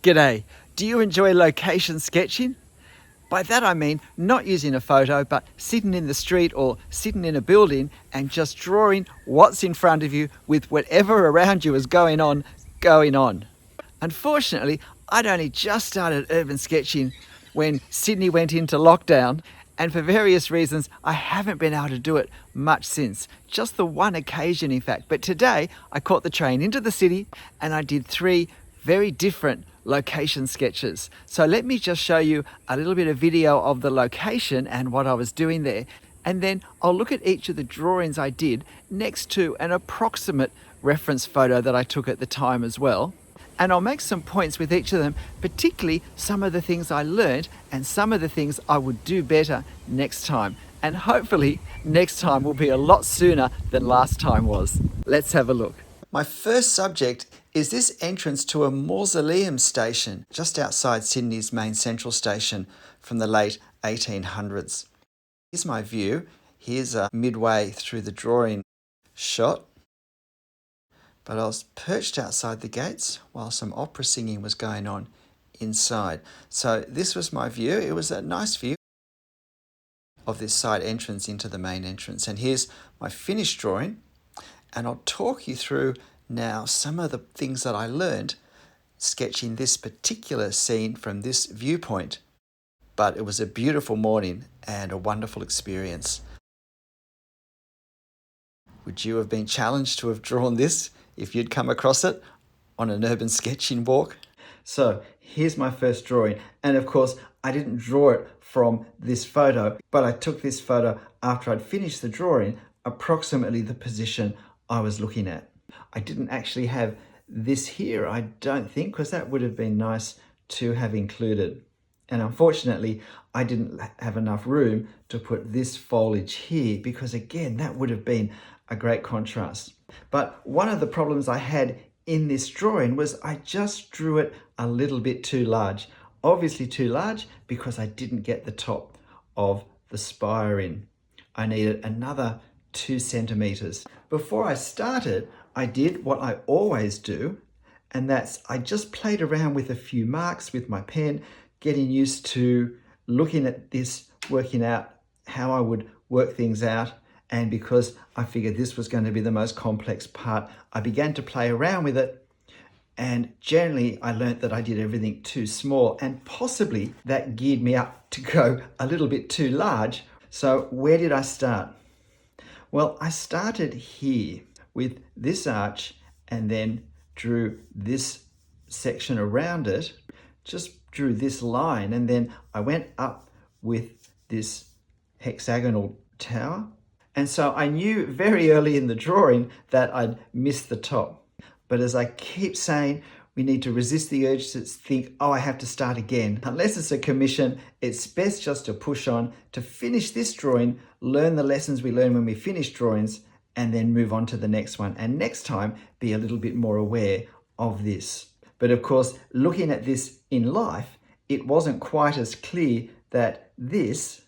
G'day. Do you enjoy location sketching? By that I mean not using a photo, but sitting in the street or sitting in a building and just drawing what's in front of you with whatever around you is going on. Unfortunately, I'd only just started urban sketching when Sydney went into lockdown, and for various reasons I haven't been able to do it much since. Just the one occasion in fact. But today I caught the train into the city and I did 3 very different location sketches. So let me just show you a little bit of video of the location and what I was doing there. And then I'll look at each of the drawings I did next to an approximate reference photo that I took at the time as well. And I'll make some points with each of them, particularly some of the things I learned and some of the things I would do better next time. And hopefully next time will be a lot sooner than last time was. Let's have a look. My first subject is this entrance to a mausoleum station just outside Sydney's main central station from the late 1800s. Here's my view. Here's midway through the drawing shot. But I was perched outside the gates while some opera singing was going on inside. So this was my view. It was a nice view of this side entrance into the main entrance. And here's my finished drawing. And I'll talk you through now some of the things that I learned sketching this particular scene from this viewpoint. But it was a beautiful morning and a wonderful experience. Would you have been challenged to have drawn this if you'd come across it on an urban sketching walk? So here's my first drawing. And of course, I didn't draw it from this photo, but I took this photo after I'd finished the drawing, approximately the position I was looking at. I didn't actually have this here, I don't think, because that would have been nice to have included. And unfortunately, I didn't have enough room to put this foliage here because again, that would have been a great contrast. But one of the problems I had in this drawing was I just drew it a little bit too large. Obviously too large because I didn't get the top of the spire in. I needed another 2 centimeters. Before I started, I did what I always do, and that's I just played around with a few marks with my pen, getting used to looking at this, working out how I would work things out. And because I figured this was going to be the most complex part, I began to play around with it. And generally, I learned that I did everything too small, and possibly that geared me up to go a little bit too large. So where did I start? Well, I started here with this arch and then drew this section around it, just drew this line, and then I went up with this hexagonal tower. And so I knew very early in the drawing that I'd missed the top. But as I keep saying, we need to resist the urge to think, oh, I have to start again. Unless it's a commission, it's best just to push on, to finish this drawing, learn the lessons we learn when we finish drawings, and then move on to the next one. And next time, be a little bit more aware of this. But of course, looking at this in life, it wasn't quite as clear that this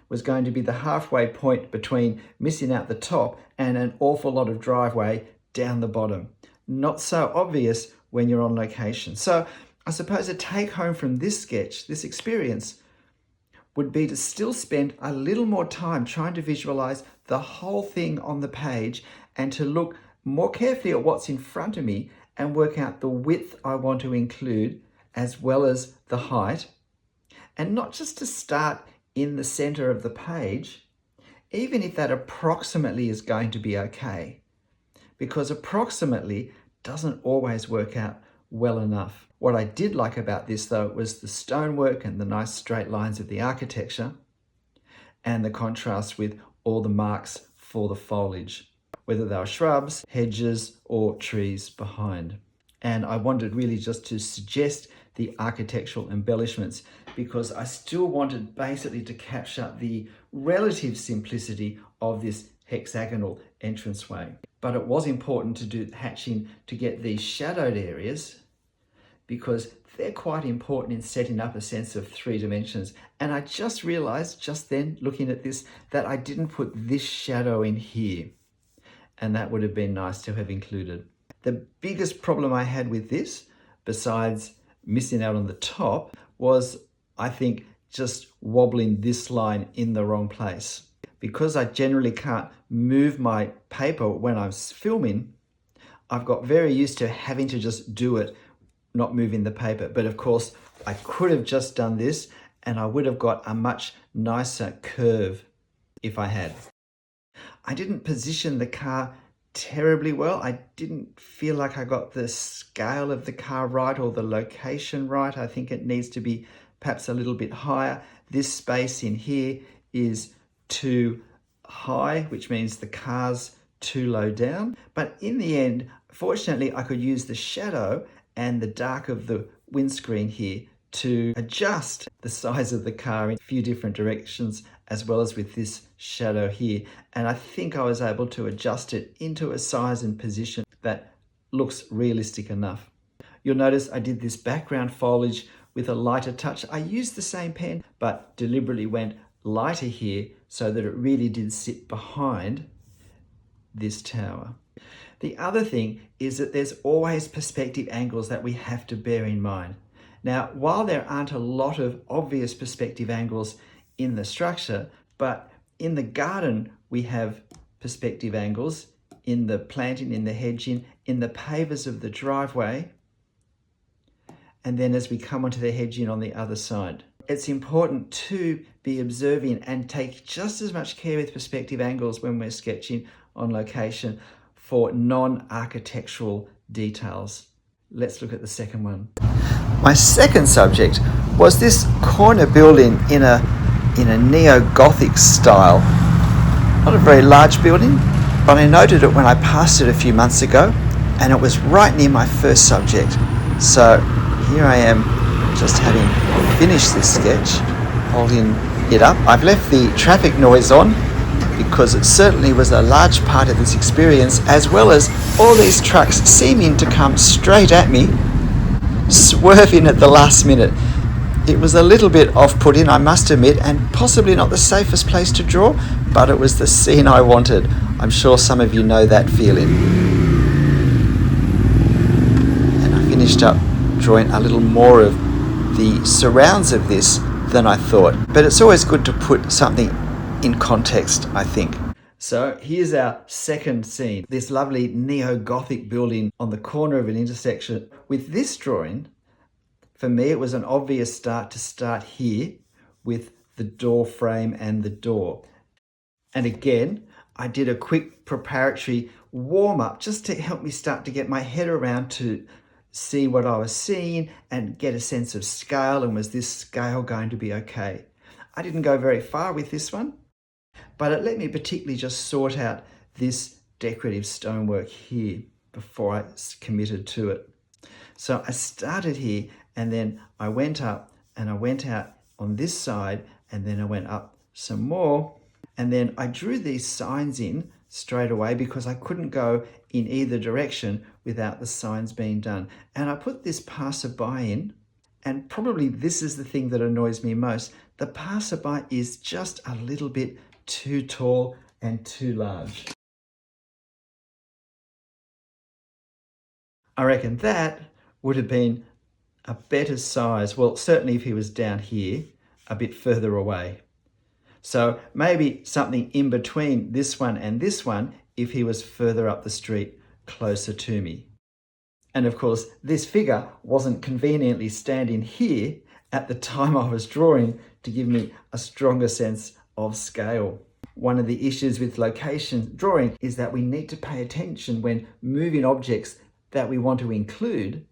was going to be the halfway point between missing out the top and an awful lot of driveway down the bottom. Not so obvious when you're on location. So I suppose a take home from this sketch, this experience, would be to still spend a little more time trying to visualize the whole thing on the page and to look more carefully at what's in front of me and work out the width I want to include as well as the height. And not just to start in the center of the page, even if that approximately is going to be okay, because approximately doesn't always work out well enough. What I did like about this though was the stonework and the nice straight lines of the architecture and the contrast with all the marks for the foliage, whether they were shrubs, hedges, or trees behind. And I wanted really just to suggest the architectural embellishments because I still wanted basically to capture the relative simplicity of this hexagonal entranceway. But it was important to do hatching to get these shadowed areas because they're quite important in setting up a sense of 3 dimensions. And I just realized just then looking at this that I didn't put this shadow in here. And that would have been nice to have included. The biggest problem I had with this, besides missing out on the top was, I think, just wobbling this line in the wrong place. Because I generally can't move my paper when I'm filming, I've got very used to having to just do it, not moving the paper. But of course, I could have just done this and I would have got a much nicer curve if I had. I didn't position the car terribly well. I didn't feel like I got the scale of the car right or the location right. I think it needs to be perhaps a little bit higher. This space in here is too high, which means the car's too low down. But in the end, fortunately, I could use the shadow and the dark of the windscreen here to adjust the size of the car in a few different directions, as well as with this shadow here. And I think I was able to adjust it into a size and position that looks realistic enough. You'll notice I did this background foliage with a lighter touch. I used the same pen, but deliberately went lighter here so that it really did sit behind this tower. The other thing is that there's always perspective angles that we have to bear in mind. Now, while there aren't a lot of obvious perspective angles in the structure, but in the garden we have perspective angles in the planting, in the hedging, in the pavers of the driveway, and then as we come onto the hedging on the other side. It's important to be observing and take just as much care with perspective angles when we're sketching on location for non-architectural details. Let's look at the second one. My second subject was this corner building in a neo-Gothic style. Not a very large building, but I noted it when I passed it a few months ago, and it was right near my first subject. So here I am, just having finished this sketch, holding it up. I've left the traffic noise on because it certainly was a large part of this experience, as well as all these trucks seeming to come straight at me, swerving at the last minute. It was a little bit off-putting, I must admit, and possibly not the safest place to draw, but it was the scene I wanted. I'm sure some of you know that feeling. And I finished up drawing a little more of the surrounds of this than I thought. But it's always good to put something in context, I think. So here's our second scene, this lovely neo-Gothic building on the corner of an intersection. With this drawing, for me, it was an obvious start to start here with the door frame and the door. And again, I did a quick preparatory warm-up just to help me start to get my head around to see what I was seeing and get a sense of scale, and was this scale going to be okay? I didn't go very far with this one, but it let me particularly just sort out this decorative stonework here before I committed to it. So I started here, and then I went up and I went out on this side, and then I went up some more, and then I drew these signs in straight away because I couldn't go in either direction without the signs being done. And I put this passerby in, and probably this is the thing that annoys me most. The passerby is just a little bit too tall and too large. I reckon that would have been a better size. Well, certainly if he was down here, a bit further away. So maybe something in between this one and this one if he was further up the street, closer to me. And of course, this figure wasn't conveniently standing here at the time I was drawing to give me a stronger sense of scale. One of the issues with location drawing is that we need to pay attention when moving objects that we want to include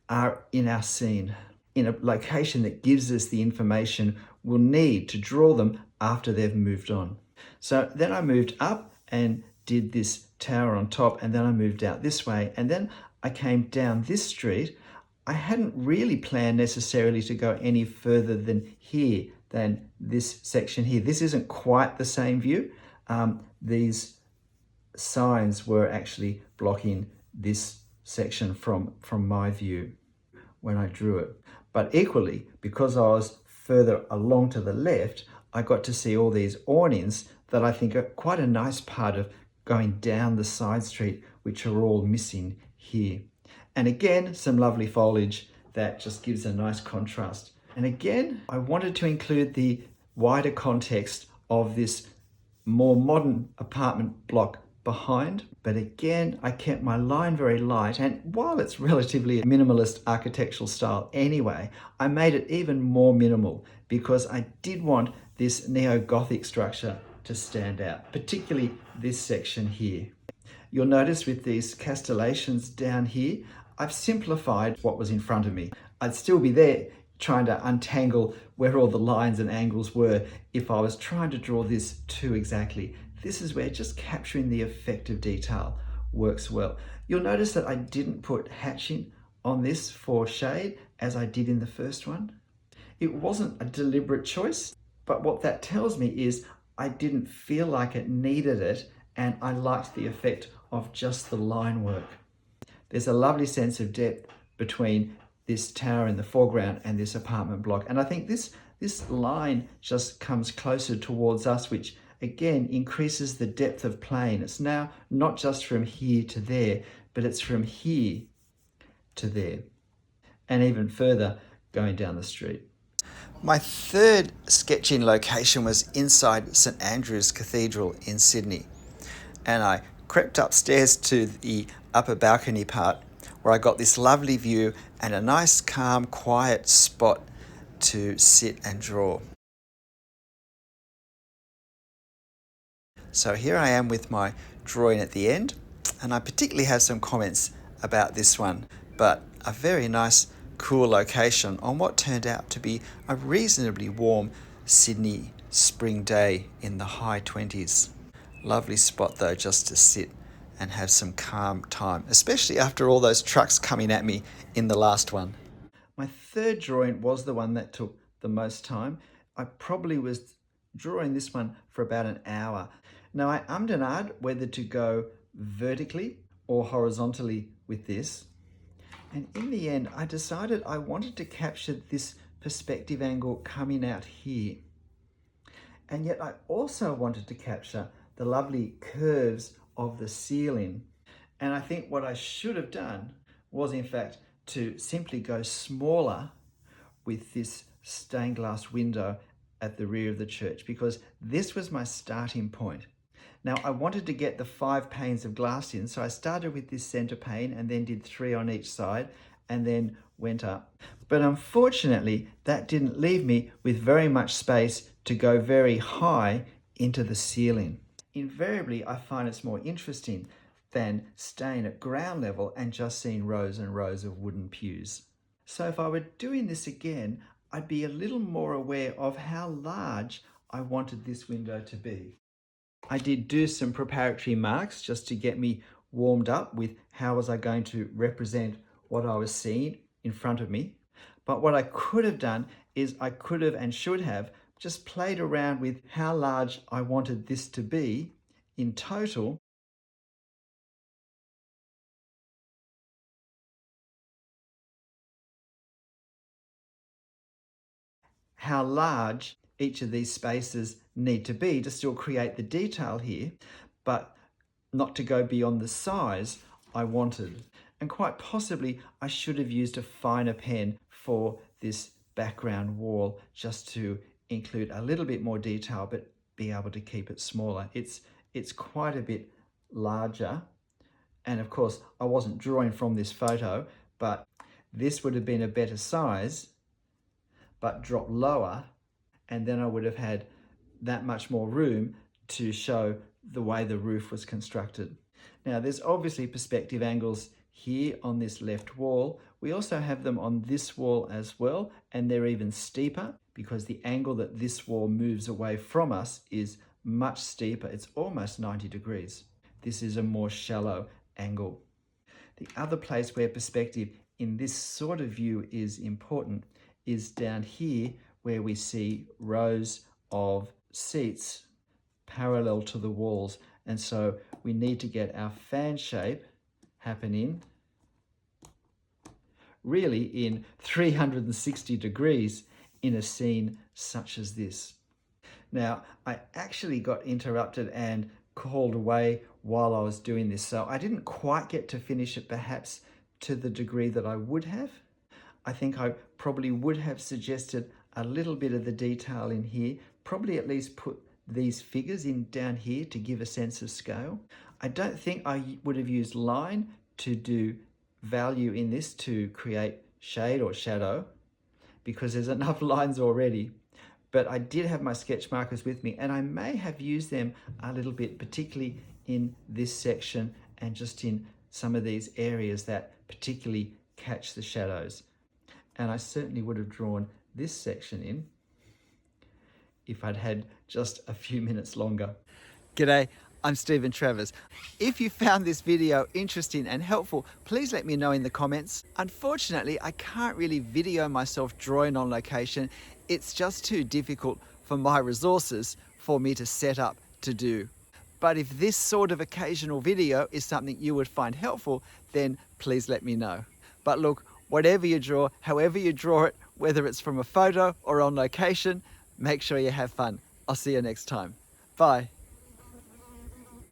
are in our scene, in a location that gives us the information we'll need to draw them after they've moved on. So then I moved up and did this tower on top, and then I moved out this way, and then I came down this street. I hadn't really planned necessarily to go any further than here, than this section here. This isn't quite the same view. These signs were actually blocking this section from my view when I drew it. But equally, because I was further along to the left, I got to see all these awnings that I think are quite a nice part of going down the side street, which are all missing here. And again, some lovely foliage that just gives a nice contrast. And again, I wanted to include the wider context of this more modern apartment block behind, but again, I kept my line very light, and while it's relatively a minimalist architectural style anyway, I made it even more minimal because I did want this neo-Gothic structure to stand out, particularly this section here. You'll notice with these castellations down here, I've simplified what was in front of me. I'd still be there trying to untangle where all the lines and angles were if I was trying to draw this too exactly. This is where just capturing the effect of detail works well. You'll notice that I didn't put hatching on this for shade as I did in the first one. It wasn't a deliberate choice, but what that tells me is I didn't feel like it needed it, and I liked the effect of just the line work. There's a lovely sense of depth between this tower in the foreground and this apartment block. And I think this line just comes closer towards us, which again increases the depth of plane. It's now not just from here to there, but it's from here to there, and even further going down the street. My third sketching location was inside St Andrews Cathedral in Sydney, and I crept upstairs to the upper balcony part where I got this lovely view and a nice calm quiet spot to sit and draw. So here I am with my drawing at the end, and I particularly have some comments about this one, but a very nice cool location on what turned out to be a reasonably warm Sydney spring day in the high 20s. Lovely spot though, just to sit and have some calm time, especially after all those trucks coming at me in the last one. My third drawing was the one that took the most time. I probably was drawing this one for about an hour. Now I ummed and ahed whether to go vertically or horizontally with this. And in the end, I decided I wanted to capture this perspective angle coming out here. And yet I also wanted to capture the lovely curves of the ceiling. And I think what I should have done was in fact to simply go smaller with this stained glass window at the rear of the church, because this was my starting point. Now I wanted to get the 5 panes of glass in, so I started with this center pane and then did 3 on each side and then went up. But unfortunately, that didn't leave me with very much space to go very high into the ceiling. Invariably, I find it's more interesting than staying at ground level and just seeing rows and rows of wooden pews. So if I were doing this again, I'd be a little more aware of how large I wanted this window to be. I did do some preparatory marks just to get me warmed up with how was I going to represent what I was seeing in front of me. But what I could have done is I could have and should have just played around with how large I wanted this to be in total. How large each of these spaces need to be to still create the detail here, but not to go beyond the size I wanted. And quite possibly I should have used a finer pen for this background wall just to include a little bit more detail but be able to keep it smaller. It's quite a bit larger, and of course I wasn't drawing from this photo, but this would have been a better size but dropped lower, and then I would have had that much more room to show the way the roof was constructed. Now there's obviously perspective angles here on this left wall. We also have them on this wall as well, and they're even steeper because the angle that this wall moves away from us is much steeper. It's almost 90 degrees. This is a more shallow angle. The other place where perspective in this sort of view is important is down here where we see rows of seats parallel to the walls, and so we need to get our fan shape happening really in 360 degrees in a scene such as this. Now I actually got interrupted and called away while I was doing this, so I didn't quite get to finish it perhaps to the degree that I would have. I think I probably would have suggested a little bit of the detail in here, probably at least put these figures in down here to give a sense of scale. I don't think I would have used line to do value in this to create shade or shadow, because there's enough lines already. But I did have my sketch markers with me, and I may have used them a little bit, particularly in this section and just in some of these areas that particularly catch the shadows. And I certainly would have drawn this section in if I'd had just a few minutes longer. G'day, I'm Stephen Travers. If you found this video interesting and helpful, please let me know in the comments. Unfortunately, I can't really video myself drawing on location. It's just too difficult for my resources for me to set up to do. But if this sort of occasional video is something you would find helpful, then please let me know. But look, whatever you draw, however you draw it, whether it's from a photo or on location, make sure you have fun. I'll see you next time. Bye.